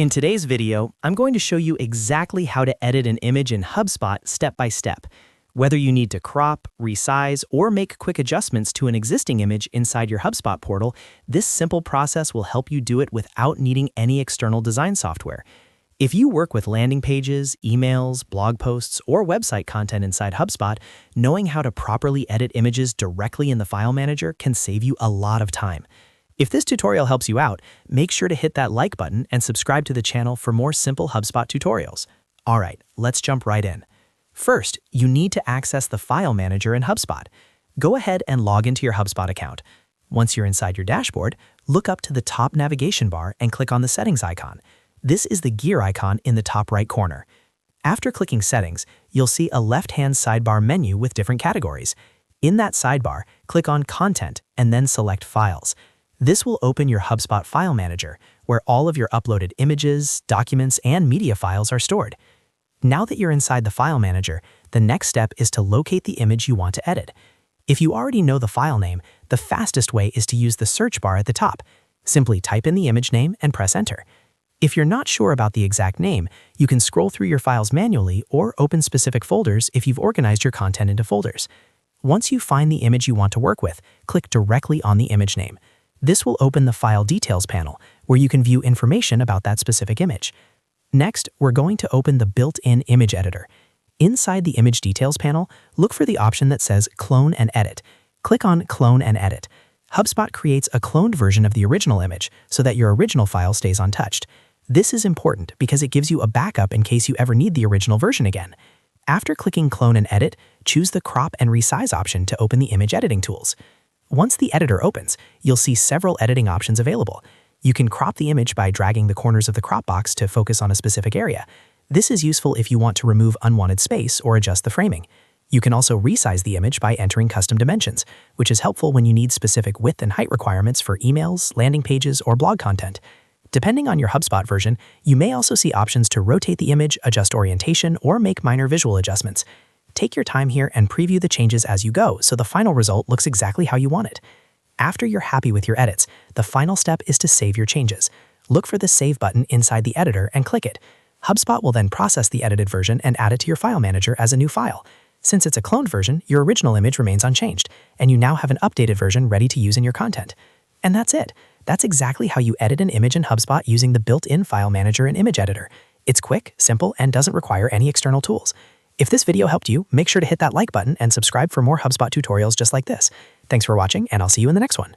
In today's video, I'm going to show you exactly how to edit an image in HubSpot step by step. Whether you need to crop, resize, or make quick adjustments to an existing image inside your HubSpot portal, this simple process will help you do it without needing any external design software. If you work with landing pages, emails, blog posts, or website content inside HubSpot, knowing how to properly edit images directly in the file manager can save you a lot of time. If this tutorial helps you out, make sure to hit that like button and subscribe to the channel for more simple HubSpot tutorials. Alright, let's jump right in. First, you need to access the file manager in HubSpot. Go ahead and log into your HubSpot account. Once you're inside your dashboard, look up to the top navigation bar and click on the settings icon. This is the gear icon in the top right corner. After clicking settings, you'll see a left-hand sidebar menu with different categories. In that sidebar, click on content and then select files. This will open your HubSpot file manager, where all of your uploaded images, documents, and media files are stored. Now that you're inside the file manager, the next step is to locate the image you want to edit. If you already know the file name, the fastest way is to use the search bar at the top. Simply type in the image name and press enter. If you're not sure about the exact name, you can scroll through your files manually or open specific folders if you've organized your content into folders. Once you find the image you want to work with, click directly on the image name. This will open the File Details panel, where you can view information about that specific image. Next, we're going to open the built-in image editor. Inside the Image Details panel, look for the option that says Clone and Edit. Click on Clone and Edit. HubSpot creates a cloned version of the original image so that your original file stays untouched. This is important because it gives you a backup in case you ever need the original version again. After clicking Clone and Edit, choose the Crop and Resize option to open the image editing tools. Once the editor opens, you'll see several editing options available. You can crop the image by dragging the corners of the crop box to focus on a specific area. This is useful if you want to remove unwanted space or adjust the framing. You can also resize the image by entering custom dimensions, which is helpful when you need specific width and height requirements for emails, landing pages, or blog content. Depending on your HubSpot version, you may also see options to rotate the image, adjust orientation, or make minor visual adjustments. Take your time here and preview the changes as you go so the final result looks exactly how you want it. After you're happy with your edits, the final step is to save your changes. Look for the Save button inside the editor and click it. HubSpot will then process the edited version and add it to your file manager as a new file. Since it's a cloned version, your original image remains unchanged, and you now have an updated version ready to use in your content. And that's it. That's exactly how you edit an image in HubSpot using the built-in file manager and image editor. It's quick, simple, and doesn't require any external tools. If this video helped you, make sure to hit that like button and subscribe for more HubSpot tutorials just like this. Thanks for watching, and I'll see you in the next one.